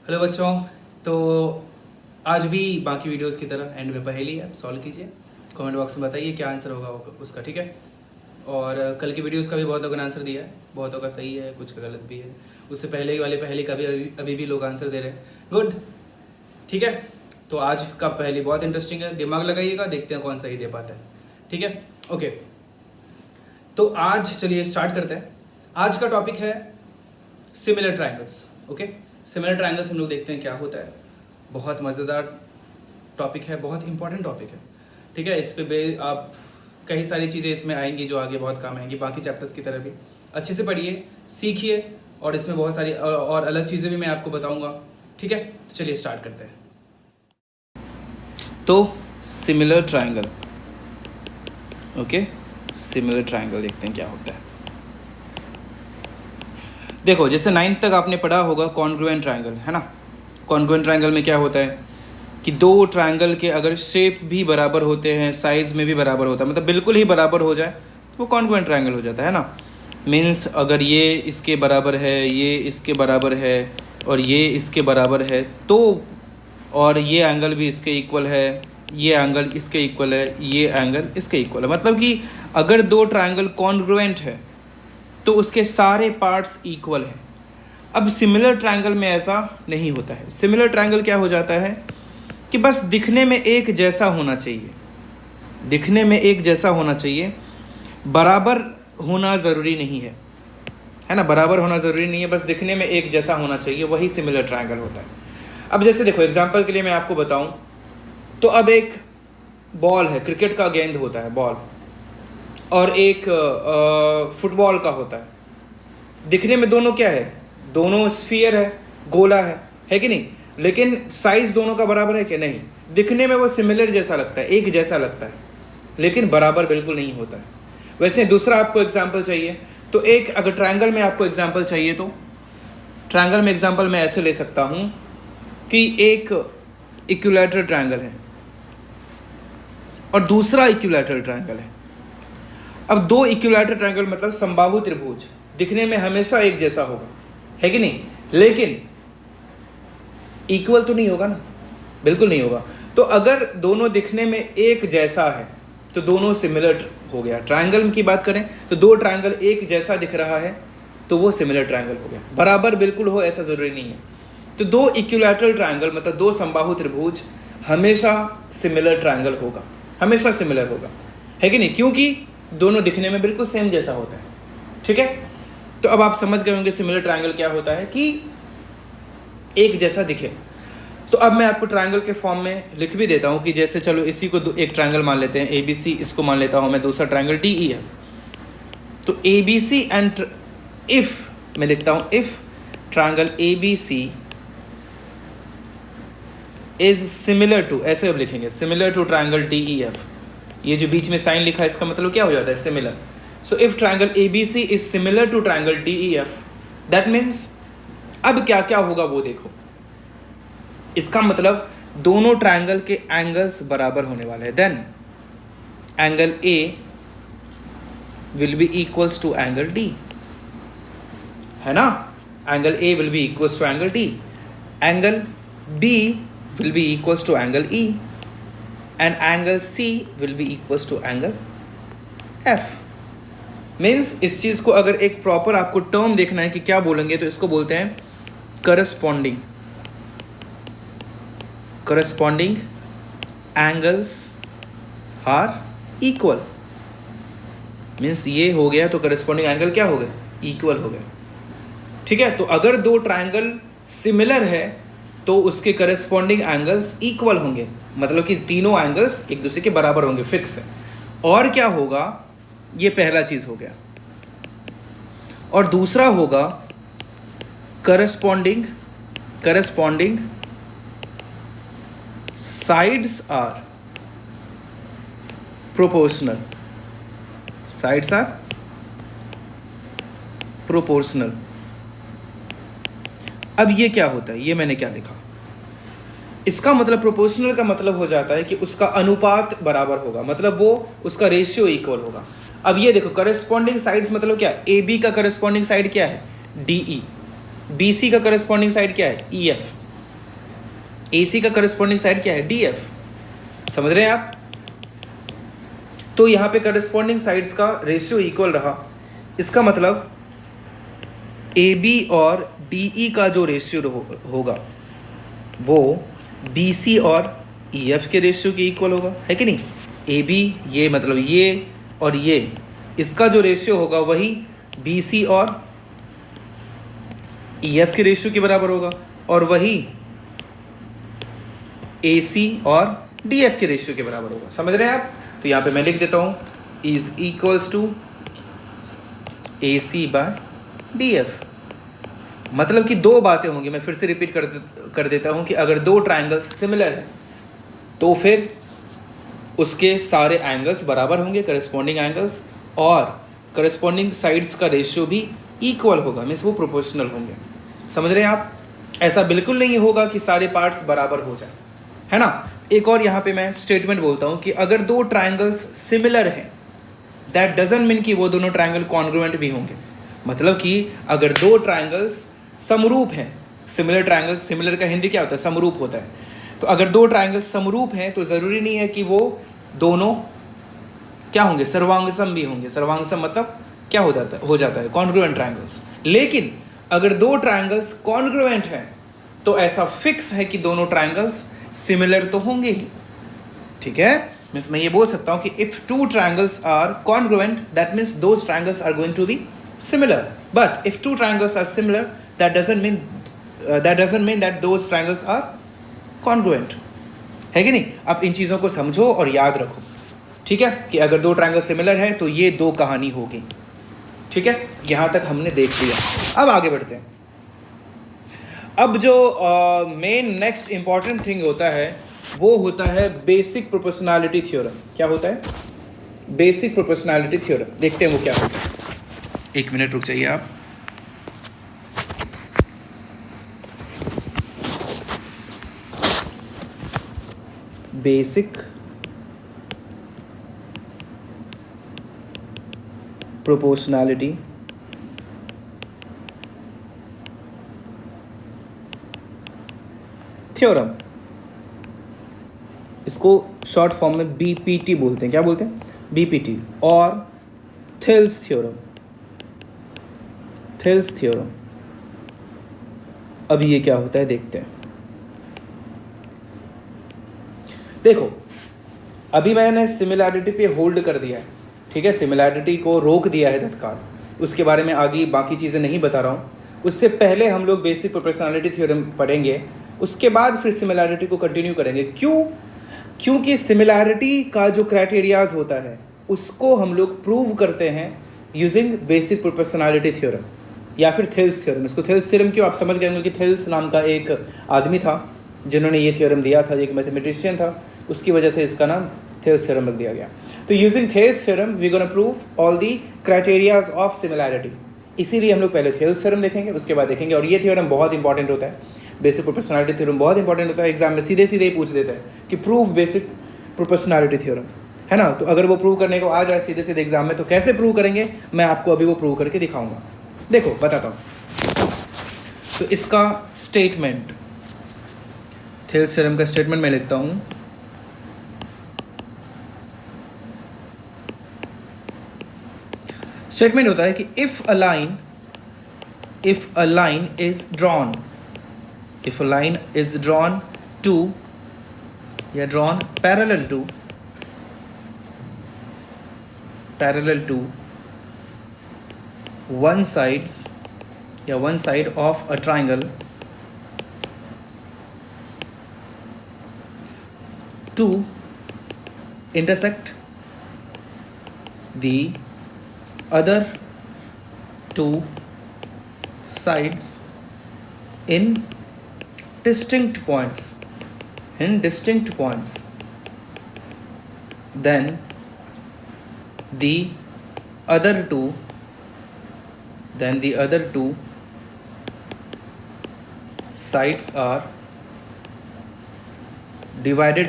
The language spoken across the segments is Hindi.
हेलो बच्चों, तो आज भी बाकी वीडियोस की तरह एंड में पहेली है, सॉल्व कीजिए। कमेंट बॉक्स में बताइए क्या आंसर होगा उसका, ठीक है। और कल की वीडियोस का भी बहुत लोगों ने आंसर दिया है, बहुतों का सही है, कुछ का गलत भी है। उससे पहले वाली पहेली का भी अभी भी लोग आंसर दे रहे हैं, गुड, ठीक है। तो आज का पहेली बहुत इंटरेस्टिंग है, दिमाग लगाइएगा, देखते हैं कौन सही दे पाता है, ठीक है। ओके, तो आज चलिए स्टार्ट करते हैं। आज का टॉपिक है similar triangles. Okay, similar triangles हम लोग देखते हैं क्या होता है। बहुत मज़ेदार टॉपिक है, बहुत इंपॉर्टेंट टॉपिक है, ठीक है। इस पे आप कई सारी चीज़ें इसमें आएंगी जो आगे बहुत काम आएंगी, बाकी चैप्टर्स की तरह भी। अच्छे से पढ़िए, सीखिए, और इसमें बहुत सारी और अलग चीज़ें भी मैं आपको बताऊंगा, ठीक है। तो चलिए स्टार्ट करते हैं। तो similar triangle, okay, similar triangle देखते हैं क्या होता है। देखो, जैसे 9th तक आपने पढ़ा होगा कॉन्ग्रुएंट ट्राइंगल, है ना। कॉन्ग्रुएंट ट्राइंगल में क्या होता है कि दो ट्राइंगल के अगर शेप भी बराबर होते हैं, साइज में भी बराबर होता है, मतलब बिल्कुल ही बराबर हो जाए तो वो कॉन्ग्रुएंट ट्राइंगल हो जाता है ना। मीन्स अगर ये इसके बराबर है, ये इसके बराबर है, और ये इसके बराबर है, तो और ये एंगल भी इसके इक्वल है, ये एंगल इसके इक्वल है, ये एंगल इसके इक्वल है, मतलब कि अगर दो ट्राइंगल कॉन्ग्रुएंट है तो उसके सारे पार्ट्स इक्वल हैं। अब सिमिलर ट्राइंगल में ऐसा नहीं होता है। सिमिलर ट्राइंगल क्या हो जाता है कि बस दिखने में एक जैसा होना चाहिए, दिखने में एक जैसा होना चाहिए, बराबर होना ज़रूरी नहीं है ना, बराबर होना ज़रूरी नहीं है, बस दिखने में एक जैसा होना चाहिए, वही सिमिलर ट्राइंगल होता है। अब जैसे देखो, एग्जांपल के लिए मैं आपको बताऊं तो अब एक बॉल है, क्रिकेट का गेंद होता है बॉल, और एक फुटबॉल का होता है। दिखने में दोनों क्या है, दोनों स्फीयर है, गोला है कि नहीं, लेकिन साइज दोनों का बराबर है कि नहीं। दिखने में वो सिमिलर जैसा लगता है, एक जैसा लगता है, लेकिन बराबर बिल्कुल नहीं होता है। वैसे दूसरा आपको एग्जाम्पल चाहिए तो एक, अगर ट्रायंगल में आपको एग्जाम्पल चाहिए तो ट्रायंगल में एग्जाम्पल मैं ऐसे ले सकता हूँ कि एक इक्विलैटरल ट्रायंगल है और दूसरा इक्विलैटरल ट्रायंगल है। अब दो इक्विलैटरल ट्रायंगल मतलब समबाहु त्रिभुज दिखने में हमेशा एक जैसा होगा, है कि नहीं, लेकिन इक्वल तो नहीं होगा ना, बिल्कुल नहीं होगा। तो अगर दोनों दिखने में एक जैसा है तो दोनों सिमिलर हो गया। ट्रायंगल की बात करें तो दो ट्रायंगल एक जैसा दिख रहा है तो वो सिमिलर ट्रायंगल हो गया। बराबर बिल्कुल हो ऐसा ज़रूरी नहीं है। तो दो इक्विलैटरल ट्रायंगल मतलब दो समबाहु त्रिभुज हमेशा सिमिलर ट्रायंगल होगा, हमेशा सिमिलर होगा, है कि नहीं, क्योंकि दोनों दिखने में बिल्कुल सेम जैसा होता है, ठीक है। तो अब आप समझ गए होंगे सिमिलर ट्रायंगल क्या होता है, कि एक जैसा दिखे। तो अब मैं आपको ट्रायंगल के फॉर्म में लिख भी देता हूँ कि जैसे चलो इसी को एक ट्रायंगल मान लेते हैं ABC, इसको मान लेता हूँ मैं दूसरा ट्रायंगल DEF। तो ABC एंड इफ मैं लिखता हूँ if triangle ABC is similar to, ऐसे अब लिखेंगे सिमिलर टू ट्रायंगल DEF। ये जो बीच में साइन लिखा है इसका मतलब क्या हो जाता है, similar. So if triangle ABC is similar to triangle DEF, that means अब क्या क्या होगा वो देखो। इसका मतलब दोनों ट्रायंगल के एंगल्स बराबर होने वाले हैं। Then angle A will be equals to angle D, है ना। Angle A will be equals to angle D, angle B will be equals to angle E, and angle C will be equals to angle F। Means इस चीज़ को अगर एक प्रॉपर आपको टर्म देखना है कि क्या बोलेंगे तो इसको बोलते हैं corresponding, corresponding angles are equal. Means ये हो गया तो करस्पॉन्डिंग एंगल क्या हो गया, इक्वल हो गया, ठीक है। तो अगर दो ट्रायंगल सिमिलर है तो उसके करस्पॉन्डिंग एंगल्स इक्वल होंगे, मतलब कि तीनों एंगल्स एक दूसरे के बराबर होंगे, फिक्स है। और क्या होगा, ये पहला चीज हो गया। और दूसरा होगा corresponding sides are proportional, sides are proportional. अब ये क्या होता है, ये मैंने क्या लिखा, इसका मतलब प्रोपोर्शनल का मतलब हो जाता है कि उसका अनुपात बराबर होगा, मतलब वो उसका रेशियो इक्वल होगा। अब ये देखो करस्पॉन्डिंग साइड्स मतलब क्या, AB का करस्पॉन्डिंग साइड क्या है DE, BC का करस्पॉन्डिंग साइड क्या है EF, AC का करस्पॉन्डिंग साइड क्या है, DF, समझ रहे हैं आप। तो यहाँ पे करस्पॉन्डिंग साइड्स का रेशियो इक्वल रहा, इसका मतलब AB और DE का जो रेशियो होगा वो BC और EF के रेशियो के इक्वल होगा, है कि नहीं। AB ये मतलब ये और ये, इसका जो रेशियो होगा वही BC और EF के रेशियो के बराबर होगा, और वही AC और DF के रेशियो के बराबर होगा, समझ रहे हैं आप। तो यहाँ पे मैं लिख देता हूँ is equals to AC by DF। मतलब कि दो बातें होंगी, मैं फिर से रिपीट कर देता हूँ कि अगर दो ट्राइंगल्स सिमिलर हैं तो फिर उसके सारे एंगल्स बराबर होंगे, करस्पॉन्डिंग एंगल्स, और करस्पॉन्डिंग साइड्स का रेशियो भी इक्वल होगा, मीन्स वो प्रोपोर्शनल होंगे, समझ रहे हैं आप। ऐसा बिल्कुल नहीं होगा कि सारे पार्ट्स बराबर हो जाए, है ना। एक और यहाँ पे मैं स्टेटमेंट बोलता हूँ कि अगर दो ट्राइंगल्स सिमिलर हैं दैट डजंट मीन कि वो दोनों ट्राइंगल कॉन्ग्रुएंट भी होंगे। मतलब कि अगर दो ट्राइंगल्स समरूप हैं, सिमिलर ट्राइंगल्स, सिमिलर का हिंदी क्या होता है, समरूप होता है। तो अगर दो ट्राइंगल्स समरूप हैं तो ज़रूरी नहीं है कि वो दोनों क्या होंगे, सर्वांगसम भी होंगे। सर्वांगसम मतलब क्या हो जाता है कॉन्ग्रुएंट ट्राइंगल्स। लेकिन अगर दो ट्राइंगल्स कॉन्ग्रुएंट हैं तो ऐसा फिक्स है कि दोनों ट्राइंगल्स सिमिलर तो होंगे ही, ठीक है। मीन्स मैं ये बोल सकता हूँ कि if two triangles are congruent that means those triangles are going to be similar, but if two triangles are similar that doesn't mean that those triangles are congruent, है कि नहीं। अब इन चीज़ों को समझो और याद रखो, ठीक है, कि अगर दो ट्राइंगल सिमिलर है तो ये दो कहानी होगी, ठीक है। यहाँ तक हमने देख लिया, अब आगे बढ़ते हैं। अब जो मेन नेक्स्ट इंपॉर्टेंट थिंग होता है वो होता है बेसिक प्रोपोर्शनैलिटी थ्योरम। क्या होता है, बेसिक प्रोपोर्शनैलिटी थ्योरम। देखते हैं वो क्या होता है, एक मिनट रुक जाइए आप। बेसिक प्रोपोर्शनैलिटी थ्योरम, इसको शॉर्ट फॉर्म में BPT बोलते हैं। क्या बोलते हैं, BPT, और थिल्स थ्योरम। थिल्स थ्योरम, अब ये क्या होता है देखते हैं। देखो अभी मैंने सिमिलैरिटी पे होल्ड कर दिया है, ठीक है, सिमिलैरिटी को रोक दिया है तत्काल, उसके बारे में आगे बाकी चीज़ें नहीं बता रहा हूँ। उससे पहले हम लोग बेसिक प्रोपोर्शनैलिटी थ्योरम पढ़ेंगे, उसके बाद फिर सिमिलैरिटी को कंटिन्यू करेंगे। क्यों, क्योंकि सिमिलैरिटी का जो क्राइटेरियाज होता है उसको हम लोग प्रूव करते हैं यूजिंग बेसिक प्रोपोर्शनैलिटी थ्योरम या फिर थिल्स थ्योरम। इसको थिल्स थ्योरम क्यों, आप समझ गए होंगे कि थिल्स नाम का एक आदमी था जिन्होंने ये थ्योरम दिया था, एक मैथमेटिशियन था, उसकी वजह से इसका नाम थिल्स थ्योरम रख दिया गया। तो using Thales theorem we gonna prove all the criterias of similarity. इसीलिए हम लोग पहले थिल्स थ्योरम देखेंगे, उसके बाद देखेंगे, और ये थ्योरम बहुत इंपॉर्टेंट होता है, बेसिक प्रोपोर्शनैलिटी थ्योरम बहुत इंपॉर्टेंट होता है। एग्जाम में सीधे सीधे ही पूछ देता है कि प्रूव बेसिक प्रोपोर्शनैलिटी थ्योरम, है ना। तो अगर वो प्रूव करने को आ जाए सीधे सीधे एग्जाम में तो कैसे प्रूव करेंगे, मैं आपको अभी वो प्रूव करके दिखाऊंगा। देखो बताता हूँ। तो इसका स्टेटमेंट, थिल्स थ्योरम का स्टेटमेंट मैं लिखता हूँ। स्टेटमेंट होता है कि if a line is drawn, if a line is drawn to या drawn parallel to one side of a triangle to intersect the other two sides in distinct points, then the other two sides are divided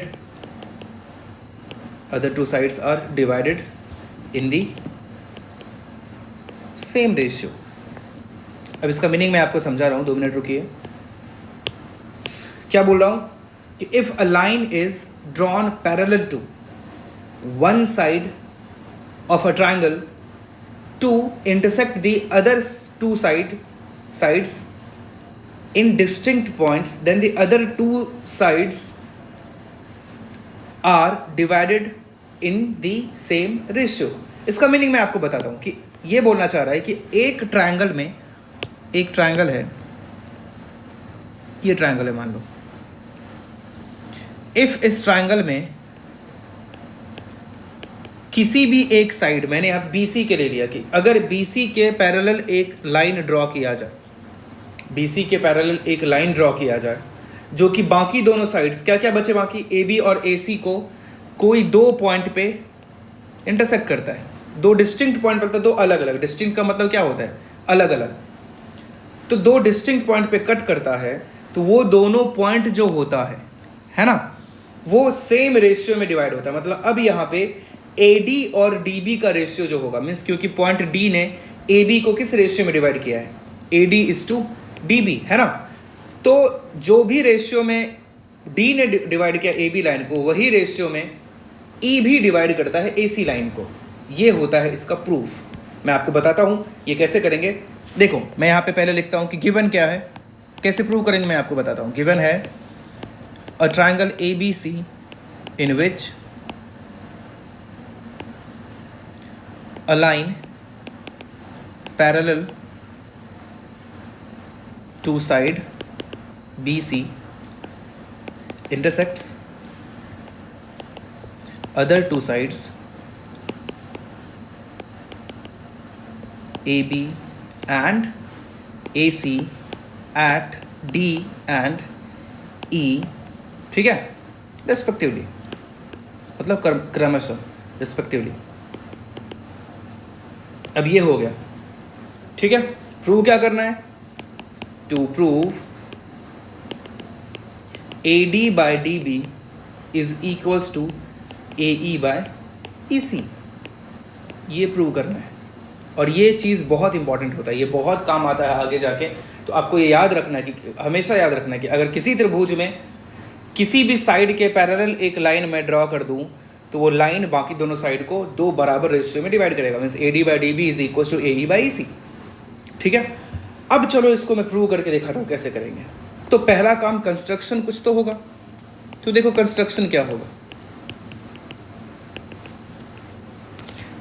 in the same ratio। अब इसका मीनिंग मैं आपको समझा रहा हूँ, 2 मिनट रुकिए। क्या बोल रहा हूँ कि if a line is drawn parallel to one side of a triangle to intersect the other two sides in distinct points, then the other two sides are divided in the same ratio. इसका मीनिंग मैं आपको बताता हूँ कि ये बोलना चाह रहा है कि एक ट्रायंगल में, एक ट्रायंगल है, ये ट्रायंगल है मान लो, इफ इस ट्रायंगल में किसी भी एक साइड, मैंने यहाँ BC के ले लिया कि अगर BC के पैरेलल एक लाइन ड्रॉ किया जाए, BC के पैरेलल एक लाइन ड्रॉ किया जाए जो कि बाकी दोनों साइड्स, क्या क्या बचे बाकी, AB और AC को कोई दो पॉइंट पे इंटरसेक्ट करता है, दो डिस्टिंक्ट पॉइंट पर, दो अलग अलग, डिस्टिंक्ट का मतलब क्या होता है, अलग अलग, तो दो डिस्टिंक्ट पॉइंट पे कट करता है, तो वो दोनों पॉइंट जो होता है ना, वो सेम रेशियो में डिवाइड होता है। मतलब अब यहाँ पे AD और DB का रेशियो जो होगा, मीन्स क्योंकि पॉइंट D ने AB को किस रेशियो में डिवाइड किया है, AD/DB, है ना, तो जो भी रेशियो में D ने डिवाइड किया AB लाइन को, वही रेशियो में E भी डिवाइड करता है AC लाइन को। ये होता है इसका प्रूफ। मैं आपको बताता हूँ ये कैसे करेंगे। देखो मैं यहाँ पे पहले लिखता हूँ कि गिवन क्या है, कैसे प्रूव करेंगे मैं आपको बताता हूँ। गिवन है a triangle ABC in which a line parallel to side BC intersects other two sides AB and AC at D and E, ठीक है, रेस्पेक्टिवली, मतलब क्रमशः रेस्पेक्टिवली। अब ये हो गया, ठीक है। प्रूव क्या करना है, to prove AD/DB is equals to AE/EC, ये प्रूव करना है। और ये चीज़ बहुत इंपॉर्टेंट होता है, ये बहुत काम आता है आगे जाके। तो आपको ये याद रखना है कि हमेशा याद रखना है कि अगर किसी त्रिभुज में किसी भी साइड के पैरेलल एक लाइन मैं ड्रॉ कर दूं, तो वो लाइन बाकी दोनों साइड को दो बराबर रेशियो में डिवाइड करेगा, means AD/DB is equal to AE/EC, ठीक है। अब चलो इसको मैं प्रूव करके दिखाता हूँ कैसे करेंगे। तो पहला काम कंस्ट्रक्शन कुछ तो होगा, तो देखो कंस्ट्रक्शन क्या होगा,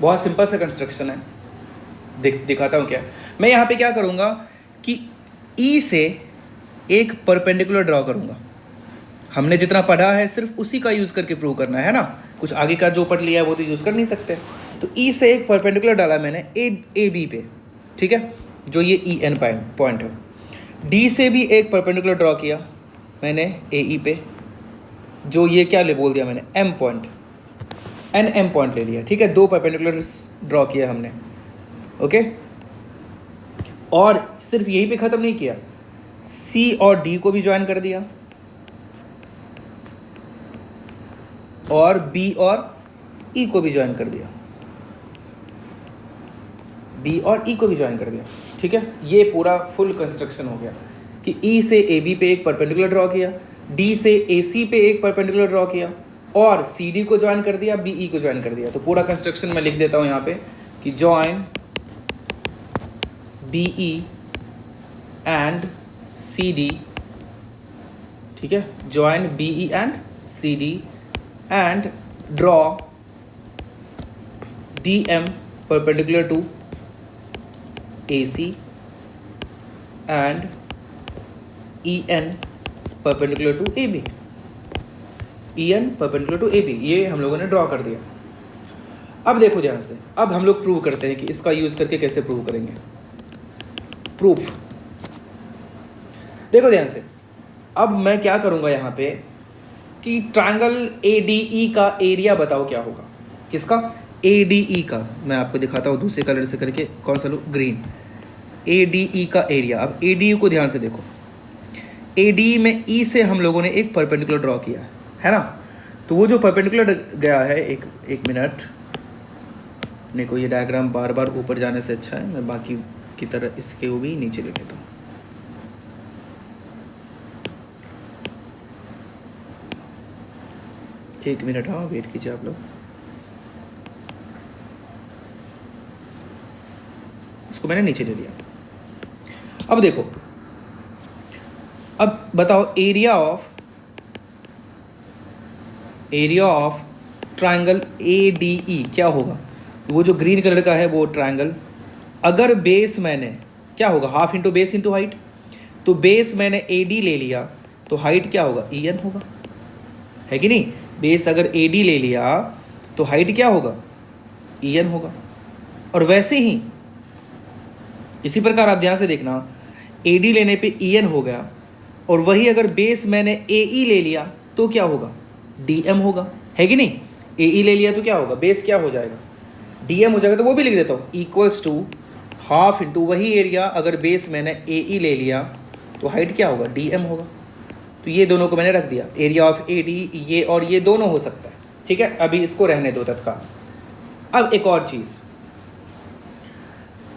बहुत सिंपल सा कंस्ट्रक्शन है, दिखाता हूँ क्या। मैं यहाँ पे क्या करूँगा कि E से एक परपेंडिकुलर ड्रॉ करूँगा। हमने जितना पढ़ा है सिर्फ उसी का यूज़ करके प्रूव करना है ना, कुछ आगे का जो पढ़ लिया है वो तो यूज़ कर नहीं सकते। तो E से एक परपेंडिकुलर डाला मैंने AB पे, ठीक है, जो ये EN पॉइंट है। D से भी एक परपेंडिकुलर ड्रॉ किया मैंने AE पे, जो ये क्या ले बोल दिया मैंने, M पॉइंट, NM पॉइंट ले लिया, ठीक है। दो परपेंडिकुलर ड्रॉ किया हमने, ओके। और सिर्फ यहीं पे ख़त्म नहीं किया, C और D को भी ज्वाइन कर दिया, और B और E को भी ज्वाइन कर दिया, B और E को भी ज्वाइन कर दिया, ठीक है। ये पूरा फुल कंस्ट्रक्शन हो गया कि E से AB पे एक परपेंडिकुलर ड्रॉ किया, D से AC पे एक परपेंडिकुलर ड्रॉ किया, और CD को ज्वाइन कर दिया, BE को ज्वाइन कर दिया। तो पूरा कंस्ट्रक्शन मैं लिख देता हूँ यहाँ पे कि ज्वाइन BE एंड CD, ठीक है, join BE and CD and draw DM perpendicular to AC and EN perpendicular to AB, EN perpendicular to AB, ये हम लोगों ने ड्रॉ कर दिया। अब देखो ध्यान से, अब हम लोग प्रूव करते हैं कि इसका यूज़ करके कैसे प्रूव करेंगे। प्रूफ देखो ध्यान से, अब मैं क्या करूँगा यहाँ पे कि ट्रायंगल ADE का एरिया बताओ क्या होगा। किसका, ADE का। मैं आपको दिखाता हूँ दूसरे कलर से करके, कौन सा लो, ग्रीन। ADE का एरिया। अब ADE को ध्यान से देखो, ADE में E से हम लोगों ने एक परपेंडिकुलर ड्रॉ किया है ना, तो वो जो परपेंडिकुलर गया है, एक मिनट, अपने को ये डायग्राम बार बार ऊपर जाने से अच्छा है मैं बाकी की तरह इसके वो भी नीचे ले लेता हूँ। एक मिनट, हाँ वेट कीजिए आप लोग। इसको मैंने नीचे ले लिया। अब देखो, अब बताओ एरिया ऑफ ट्रायंगल ADE क्या होगा। वो जो ग्रीन कलर का है वो ट्रायंगल, अगर बेस मैंने क्या होगा, half into base into height, तो बेस मैंने AD ले लिया तो हाइट क्या होगा, EN होगा, है कि नहीं। बेस अगर AD ले लिया तो हाइट क्या होगा, EN होगा। और वैसे ही इसी प्रकार आप ध्यान से देखना, AD लेने पे EN हो गया, और वही अगर बेस मैंने AE ले लिया तो क्या होगा, DM होगा, है कि नहीं। AE ले लिया तो क्या होगा, बेस क्या हो जाएगा, DM हो जाएगा। तो वो भी लिख देता हूँ, इक्वल्स टू हाफ इंटू वही एरिया, अगर बेस मैंने AE ले लिया तो हाइट क्या होगा, DM होगा। तो ये दोनों को मैंने रख दिया, एरिया ऑफ AD ये और ये दोनों हो सकता है, ठीक है। अभी इसको रहने दो तत्काल। अब एक और चीज़,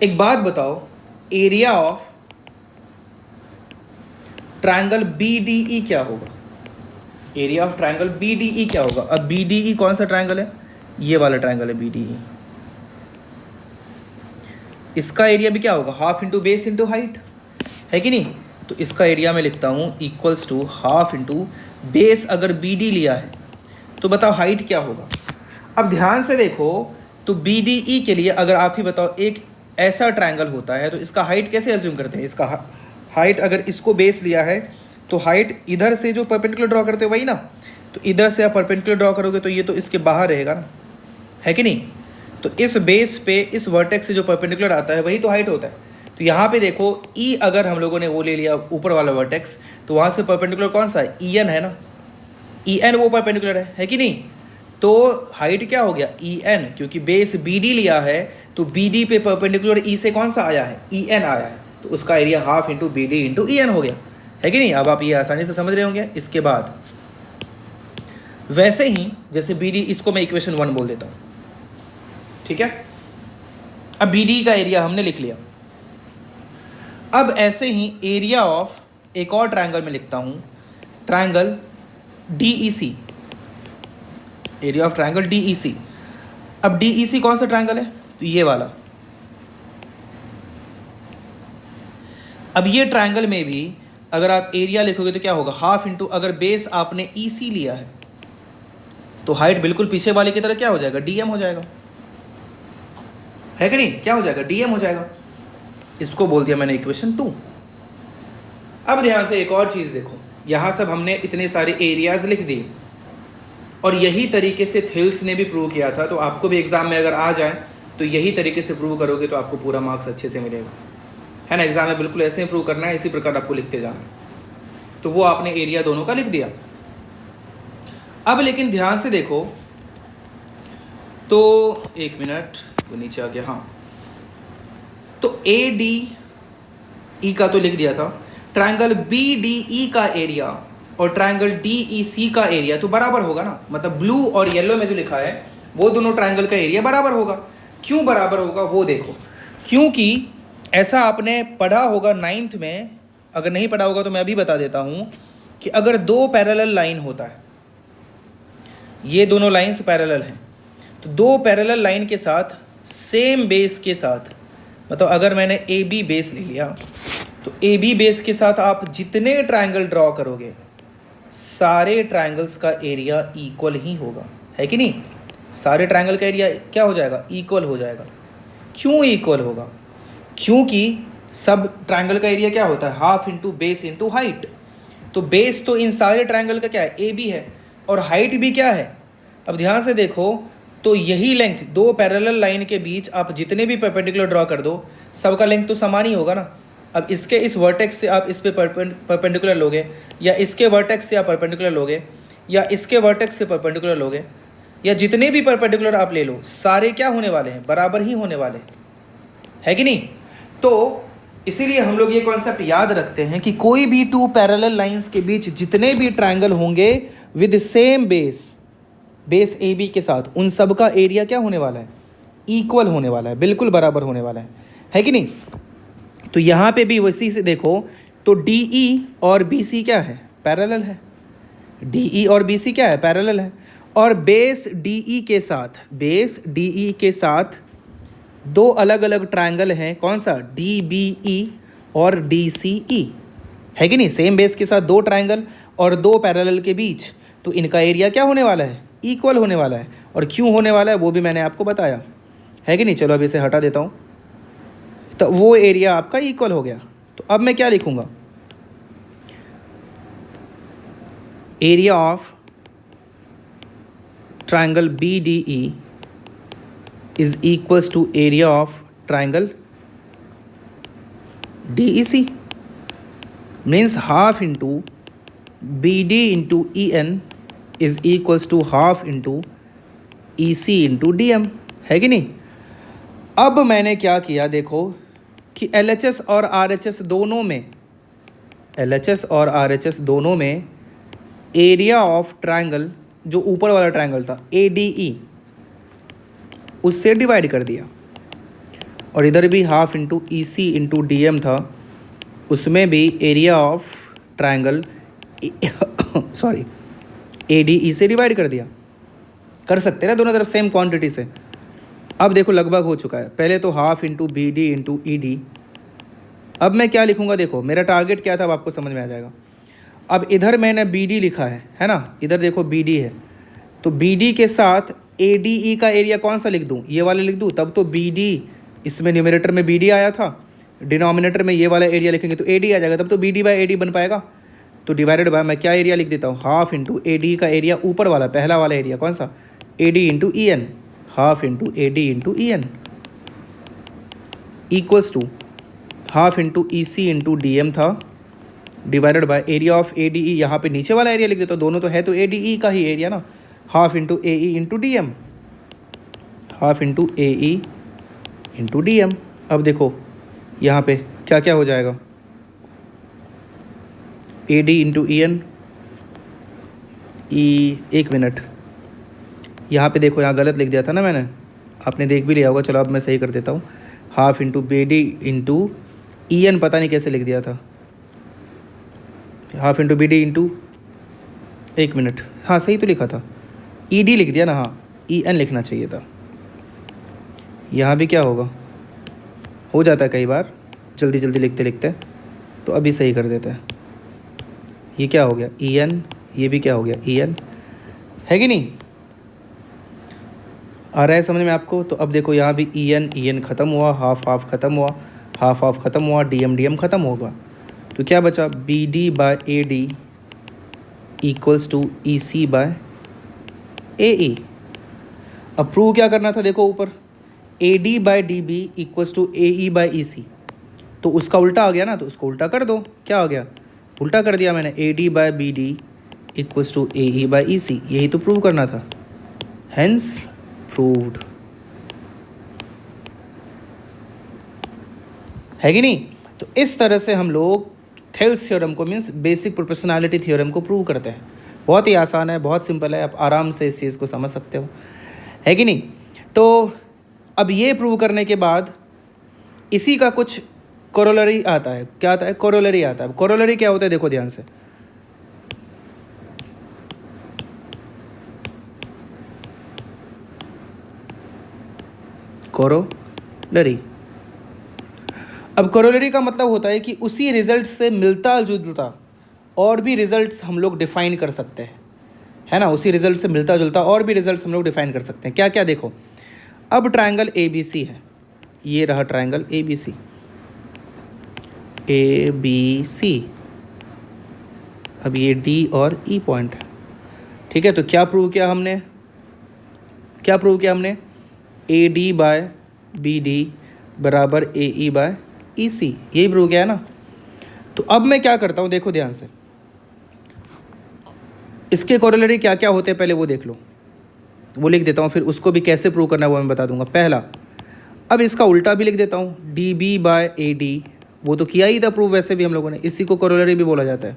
एक बात बताओ, एरिया ऑफ ट्रायंगल BDE क्या होगा, एरिया ऑफ ट्रायंगल BDE क्या होगा। अब BDE कौन सा ट्रायंगल है, ये वाला ट्रायंगल है BDE। इसका एरिया भी क्या होगा, half into base into height, है कि नहीं। तो इसका एरिया मैं लिखता हूँ equals to half into base, अगर BD लिया है तो बताओ हाइट क्या होगा। अब ध्यान से देखो, तो BDE के लिए अगर आप ही बताओ, एक ऐसा ट्रायंगल होता है तो इसका हाइट कैसे अज्यूम करते हैं, इसका हाइट अगर इसको बेस लिया है तो हाइट इधर से जो परपेंडिकुलर ड्रॉ करते हैं वही ना, तो इधर से आप परपेंडिकुलर ड्रॉ करोगे तो ये तो इसके बाहर रहेगा ना, है कि नहीं। तो इस बेस पे इस वर्टेक्स से जो परपेंडिकुलर आता है वही तो हाइट होता है। तो यहाँ पे देखो E अगर हम लोगों ने वो ले लिया ऊपर वाला वर्टेक्स, तो वहाँ से परपेंडिकुलर कौन सा है, EN है ना, EN वो परपेंडिकुलर है कि नहीं। तो हाइट क्या हो गया, EN, क्योंकि बेस BD लिया है तो BD पे परपेंडिकुलर E से कौन सा आया है, EN आया है, तो उसका area half into BD into EN हो गया, है कि नहीं। अब आप ये आसानी से समझ रहे होंगे। इसके बाद वैसे ही जैसे BD, इसको मैं इक्वेशन 1 बोल देता हूँ, ठीक है। अब BD का एरिया हमने लिख लिया। अब ऐसे ही एरिया ऑफ एक और ट्रायंगल में लिखता हूँ, triangle DEC, area of triangle DEC। अब DEC कौन सा ट्रायंगल है, तो ये वाला। अब ये ट्रायंगल में भी अगर आप एरिया लिखोगे तो क्या होगा, हाफ इंटू, अगर बेस आपने EC लिया है तो हाइट बिल्कुल पीछे वाले की तरह क्या हो जाएगा, DM हो जाएगा, है कि नहीं, क्या हो जाएगा, DM हो जाएगा। इसको बोल दिया मैंने इक्वेशन 2। अब ध्यान से एक और चीज़ देखो, यहाँ सब हमने इतने सारे एरियाज लिख दिए, और यही तरीके से थिल्स ने भी प्रूव किया था। तो आपको भी एग्जाम में अगर आ जाए तो यही तरीके से प्रूव करोगे तो आपको पूरा मार्क्स अच्छे से मिलेगा, है ना। एग्जाम में बिल्कुल ऐसे ही प्रूव करना है, इसी प्रकार आपको लिखते जाना है। तो वो आपने एरिया दोनों का लिख दिया। अब लेकिन ध्यान से देखो, तो एक मिनट, तो नीचे आ गया, हाँ। तो ADE का तो लिख दिया था, ट्रायंगल BDE का एरिया और ट्रायंगल DEC का एरिया तो बराबर होगा ना, मतलब ब्लू और येलो में जो लिखा है वो दोनों ट्रायंगल का एरिया बराबर होगा। क्यों बराबर होगा वो देखो, क्योंकि ऐसा आपने पढ़ा होगा 9th में, अगर नहीं पढ़ा होगा तो मैं अभी बता देता हूँ कि अगर दो पैरेलल लाइन होता है, ये दोनों लाइंस पैरेलल हैं, तो दो पैरेलल लाइन के साथ सेम बेस के साथ, मतलब अगर मैंने AB बेस ले लिया तो AB बेस के साथ आप जितने ट्रायंगल ड्रॉ करोगे सारे ट्रायंगल्स का एरिया इक्वल ही होगा, है कि नहीं। सारे ट्रायंगल का एरिया क्या हो जाएगा, इक्वल हो जाएगा। क्यों इक्वल होगा, क्योंकि सब ट्रायंगल का एरिया क्या होता है, half into base into height. तो बेस तो इन सारे ट्रायंगल का क्या है, AB है, और हाइट भी क्या है। अब ध्यान से देखो, तो यही लेंथ दो पैरेलल लाइन के बीच आप जितने भी परपेंडिकुलर ड्रॉ कर दो सबका लेंथ तो समान ही होगा ना। अब इसके इस वर्टेक्स से आप इस पे परपेंडिकुलर लोगे, या इसके वर्टेक्स से आप परपेंडिकुलर लोगे, या इसके वर्टेक्स से परपेंडिकुलर लोगे, या जितने भी परपेंडिकुलर आप ले लो सारे क्या होने वाले हैं, बराबर ही होने वाले, है कि नहीं। तो इसीलिए हम लोग ये कॉन्सेप्ट याद रखते हैं कि कोई भी टू पैरेलल लाइंस के बीच जितने भी ट्रायंगल होंगे विद सेम बेस AB के साथ, उन सब का एरिया क्या होने वाला है, इक्वल होने वाला है, बिल्कुल बराबर होने वाला है कि नहीं। तो यहाँ पे भी वैसी से देखो, तो DE और BC क्या है, पैरेलल है। DE और BC क्या है, पैरेलल है। और बेस DE के साथ दो अलग अलग ट्रायंगल हैं, कौन सा, DBE और DCE, है कि नहीं, सेम बेस के साथ दो ट्रायंगल और दो पैरेलल के बीच, तो इनका एरिया क्या होने वाला है, इक्वल होने वाला है। और क्यों होने वाला है वो भी मैंने आपको बताया, है कि नहीं। चलो अब इसे हटा देता हूँ, तो वो एरिया आपका इक्वल हो गया। तो अब मैं क्या लिखूँगा, area of triangle BDE is equals to area of triangle DEC, means half into BD into EN is equals to half into EC into DM, है कि नहीं। अब मैंने क्या किया देखो कि LHS और RHS दोनों में, LHS और RHS दोनों में एरिया ऑफ ट्रायंगल, जो ऊपर वाला ट्रायंगल था ADE, उससे डिवाइड कर दिया। और इधर भी half into EC into DM था, उसमें भी area of triangle sorry ADE से डिवाइड कर दिया। कर सकते हैं ना दोनों तरफ सेम क्वांटिटी से। अब देखो लगभग हो चुका है। पहले तो half into BD into ED। अब मैं क्या लिखूँगा, देखो मेरा टारगेट क्या था अब आपको समझ में आ जाएगा। अब इधर मैंने BD लिखा है ना, इधर देखो BD है, तो BD के साथ ADE का एरिया कौन सा लिख दूँ, ये वाला लिख दूँ, तब तो BD, इसमें न्यूमरेटर में BD आया था, डिनोमिनेटर में ये वाला एरिया लिखेंगे तो AD आ जाएगा, तब तो BD बाई AD बन पाएगा। तो डिवाइडेड बाय मैं क्या एरिया लिख देता हूँ, हाफ इंटू AD का एरिया ऊपर वाला पहला वाला एरिया कौन सा, AD into EN, half into AD into EN equals to half into EC into DM था, divided by area of ADE, यहाँ पे नीचे वाला एरिया लिख देता हूँ, दोनों तो है तो ADE का ही एरिया ना, half into AE into DM, half into AE into DM। अब देखो यहाँ पे क्या क्या हो जाएगा, AD इंटू EN, एक मिनट, यहाँ पे देखो यहाँ गलत लिख दिया था ना मैंने, आपने देख भी लिया होगा, चलो अब मैं सही कर देता हूँ। Half into BD into EN पता नहीं कैसे लिख दिया था, हाफ इंटू BD इंटू, एक मिनट, हाँ सही तो लिखा था, ED लिख दिया ना, हाँ EN लिखना चाहिए था। यहाँ भी क्या होगा, हो जाता है कई बार जल्दी जल्दी लिखते लिखते, तो अभी सही कर देते हैं। ये क्या हो गया EN, ये भी क्या हो गया EN, है कि नहीं, आ रहा है समझ में आपको। तो अब देखो यहाँ भी EN ख़त्म हुआ, हाफ हाफ ख़त्म हुआ, हाफ हाफ ख़त्म हुआ, DM ख़त्म होगा, तो क्या बचा, BD by AD equals to EC by AE। अब प्रूव क्या करना था, देखो ऊपर AD by DB equals to AE by EC, तो उसका उल्टा आ गया ना, तो उसको उल्टा कर दो, क्या आ गया, उल्टा कर दिया मैंने, AD by BD equals to AE by EC, यही तो प्रूव करना था, हेंस प्रूव्ड, है कि नहीं। तो इस तरह से हम लोग थेल्स थ्योरम को, मीन्स बेसिक प्रोपोर्शनैलिटी थ्योरम को प्रूव करते हैं। बहुत ही आसान है, बहुत सिंपल है, आप आराम से इस चीज़ को समझ सकते हो, है कि नहीं। तो अब ये प्रूव करने के बाद इसी का कुछ कोरोलरी आता है, क्या आता है, कोरोलरी आता है। कोरोलरी क्या होता है, देखो ध्यान से, कोरोलरी। अब कोरोलरी का मतलब होता है कि उसी रिजल्ट से मिलता जुलता और भी रिजल्ट्स हम लोग डिफाइन कर सकते हैं, है ना, उसी रिजल्ट से मिलता जुलता और भी रिजल्ट्स हम लोग डिफाइन कर सकते हैं। क्या क्या, देखो अब ट्रायंगल ABC है, ये रहा ट्रायंगल ABC, अब ये D और E पॉइंट है, ठीक है। तो क्या प्रूव किया हमने, AD बाय BD बराबर AE बाय EC, यही प्रूव किया है ना। तो अब मैं क्या करता हूँ, देखो ध्यान से, इसके कोरोलरी क्या क्या होते हैं पहले वो देख लो, वो लिख देता हूँ, फिर उसको भी कैसे प्रूव करना है वो मैं बता दूंगा। पहला, अब इसका उल्टा भी लिख देता हूँ, DB बाय AD, वो तो किया ही था प्रूव वैसे भी हम लोगों ने, इसी को कोरोलरी भी बोला जाता है,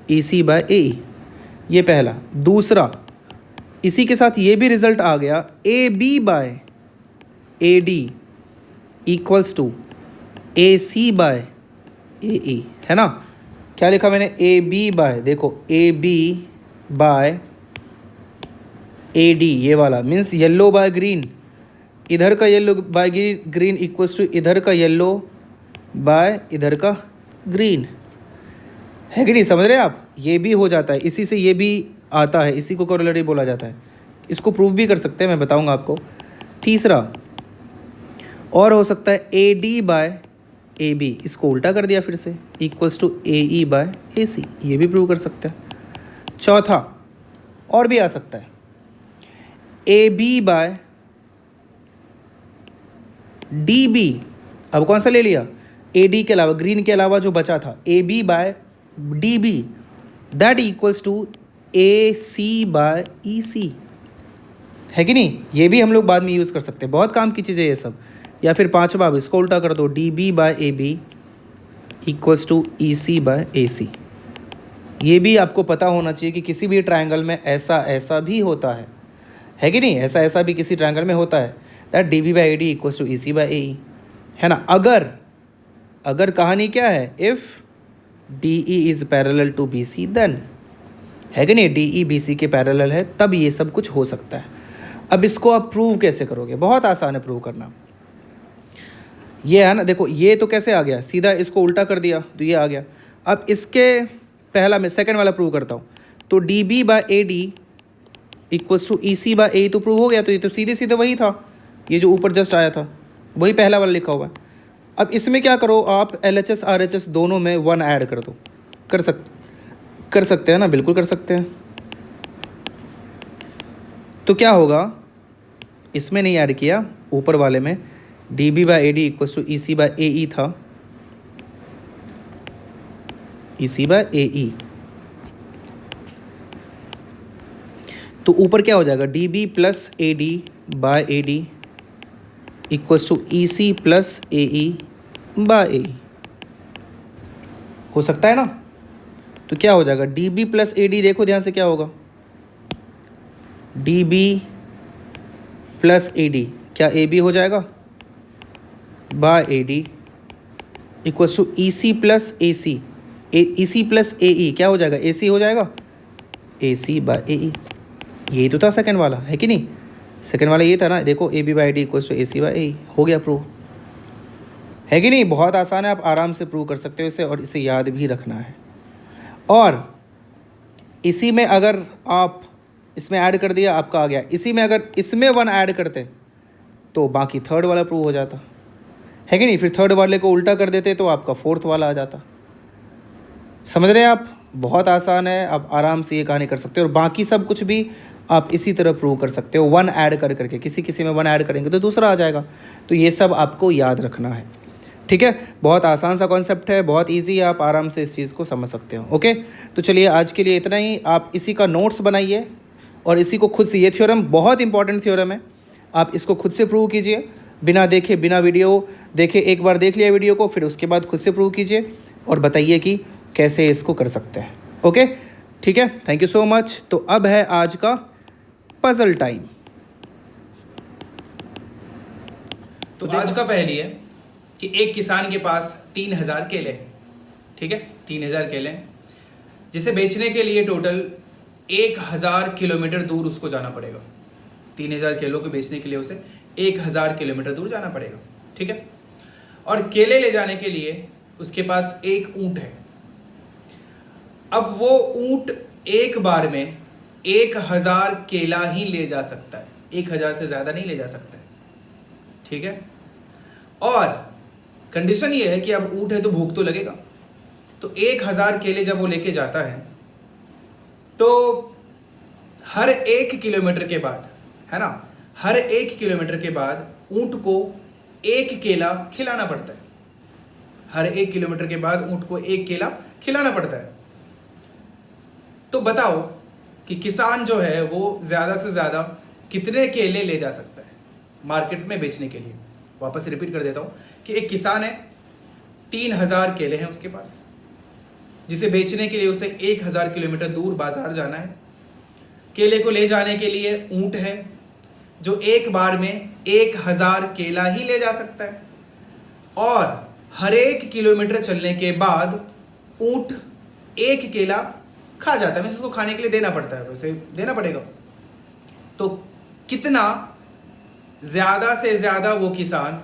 EC बाय AE, ये पहला। दूसरा, इसी के साथ ये भी रिजल्ट आ गया, AB by AD equals to AC by AE, है ना। क्या लिखा मैंने, AB बाय, देखो AB बाय ए डी, ये वाला मीन्स येल्लो बाय ग्रीन, इधर का yellow by green equals to इधर का येल्लो बाय इधर का ग्रीन, है कि नहीं? समझ रहे हैं आप? ये भी हो जाता है, इसी से ये भी आता है, इसी को कोरोलरी बोला जाता है। इसको प्रूव भी कर सकते हैं, मैं बताऊंगा आपको। तीसरा और हो सकता है A D by A B, इसको उल्टा कर दिया फिर से, equals to A E by A C, ये भी प्रूव कर सकते हैं। चौथा और भी आ सकता है, A B by D B. अब कौन सा ले लिया? ए डी के अलावा, ग्रीन के अलावा जो बचा था, A B by D B, that equals to A C by E C, है कि नहीं? ये भी हम लोग बाद में यूज़ कर सकते हैं, बहुत काम की चीज़ें ये सब। या फिर पांचवा, अब इसको उल्टा कर दो, D B by A B equals to E C by A C. ये भी आपको पता होना चाहिए कि किसी भी ट्रायंगल में ऐसा ऐसा भी होता है कि नहीं? ऐसा ऐसा भी किसी ट्रायंगल में होता है, that D B by A D equals to E C by A E, है ना? अगर कहानी क्या है, if D E is parallel to B C then, है कि नहीं? डी ई बी सी के पैरेलल है, तब ये सब कुछ हो सकता है। अब इसको आप प्रूव कैसे करोगे? बहुत आसान है प्रूव करना। ये है ना, देखो ये तो कैसे आ गया, सीधा इसको उल्टा कर दिया तो ये आ गया। अब इसके पहला मैं सेकंड वाला प्रूव करता हूँ, तो D B by A D equals to E C by A तो प्रूव हो गया। तो ये तो सीधे सीधे वही था, ये जो ऊपर जस्ट आया था वही पहला वाला लिखा हुआ है। अब इसमें क्या करो आप, LHS RHS दोनों में 1 ऐड कर दो। कर सकते हैं ना? बिल्कुल कर सकते हैं। तो क्या होगा, इसमें नहीं ऐड किया, ऊपर वाले में D B by A D equals to E C by A E था, ई सी बाई ए ई। तो ऊपर क्या हो जाएगा, D B plus A D by A D equals to E C plus A E by A. हो सकता है ना? तो क्या हो जाएगा, D B plus A D, देखो ध्यान से क्या होगा, D B plus A D, क्या ए बी हो जाएगा, by A D equals to E C plus A C, E C plus A E क्या हो जाएगा, ए सी हो जाएगा, ए सी बाय ए ई। यही तो था सेकंड वाला, है कि नहीं? सेकंड वाला ये था ना, देखो A B by D equals to A C by A, हो गया प्रूव, है कि नहीं? बहुत आसान है, आप आराम से प्रूव कर सकते हो इसे, और इसे याद भी रखना है। और इसी में अगर आप इसमें ऐड कर दिया, आपका आ गया। इसी में अगर इसमें 1 ऐड करते तो बाकी थर्ड वाला प्रूव हो जाता, है कि नहीं? फिर थर्ड वाले को उल्टा कर देते तो आपका फोर्थ वाला आ जाता। समझ रहे हैं आप? बहुत आसान है, आप आराम से ये कहानी कर सकते हो। और बाकी सब कुछ भी आप इसी तरह प्रूव कर सकते हो, 1 ऐड करके। किसी में 1 ऐड करेंगे तो दूसरा आ जाएगा। तो ये सब आपको याद रखना है, ठीक है? बहुत आसान सा कॉन्सेप्ट है, बहुत इजी है, आप आराम से इस चीज़ को समझ सकते हो। ओके, तो चलिए आज के लिए इतना ही। आप इसी का नोट्स बनाइए और इसी को खुद से, ये थ्योरम बहुत इंपॉर्टेंट थ्योरम है, आप इसको खुद से प्रूव कीजिए, बिना देखे, बिना वीडियो देखे। एक बार देख लिया वीडियो को, फिर उसके बाद खुद से प्रूव कीजिए और बताइए कि कैसे इसको कर सकते हैं। ओके, ठीक है, थैंक यू सो मच। तो अब है आज का पजल टाइम। तो आज का पहली है कि एक किसान के पास 3000 केले हैं, ठीक है? 3000 केले हैं, जिसे बेचने के लिए टोटल 1000 किलोमीटर दूर उसको जाना पड़ेगा। 3000 केलों को बेचने के लिए उसे 1000 किलोमीटर दूर जाना पड़ेगा, ठीक है? और केले ले जाने के लिए उसके पास एक ऊंट है। अब वो ऊंट एक बार में 1000 केला ही ले जा सकता है, 1000 से ज्यादा नहीं ले जा सकता है, ठीक है? और कंडीशन ये है कि अब ऊंट है तो भूख तो लगेगा। तो 1000 केले जब वो लेके जाता है तो हर 1 किलोमीटर के बाद, है ना, हर 1 किलोमीटर के बाद ऊंट को 1 केला खिलाना पड़ता है। हर 1 किलोमीटर के बाद ऊंट को 1 केला खिलाना पड़ता है। तो बताओ कि किसान जो है वो ज्यादा से ज्यादा कितने केले ले जा सकता है मार्केट में बेचने के लिए। वापस रिपीट कर देता हूं कि एक किसान है, 3000 केले हैं उसके पास, जिसे बेचने के लिए उसे 1000 किलोमीटर दूर बाजार जाना है। केले को ले जाने के लिए ऊंट है जो एक बार में 1000 केला ही ले जा सकता है, और हर 1 किलोमीटर चलने के बाद ऊंट 1 केला खा जाता है। उसको खाने के लिए देना पड़ता है, वैसे देना पड़ेगा। तो कितना ज़्यादा से ज़्यादा वो किसान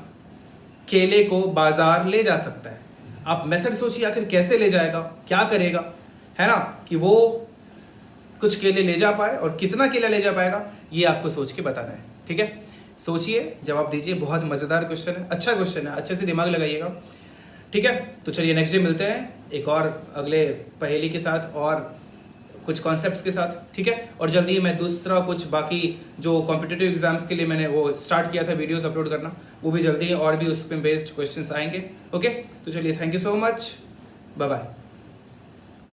केले को बाजार ले जा सकता है। आप मेथड सोचिए, आखिर कैसे ले जाएगा, क्या करेगा, है ना, कि वो कुछ केले ले जा पाए, और कितना केला ले जा पाएगा ये आपको सोच के बताना है। ठीक है, सोचिए, जवाब दीजिए। बहुत मज़ेदार क्वेश्चन है, अच्छा क्वेश्चन है, अच्छे से दिमाग लगाइएगा। ठीक है, तो चलिए नेक्स्ट डे मिलते हैं एक और अगले पहेली के साथ और कुछ कॉन्सेप्ट्स के साथ। ठीक है, और जल्दी ही मैं दूसरा कुछ बाकी जो कॉम्पिटिटिव एग्जाम्स के लिए मैंने वो स्टार्ट किया था वीडियोस अपलोड करना, वो भी जल्दी ही और भी उस पर बेस्ड क्वेश्चंस आएंगे। ओके, तो चलिए, thank you so much, bye bye.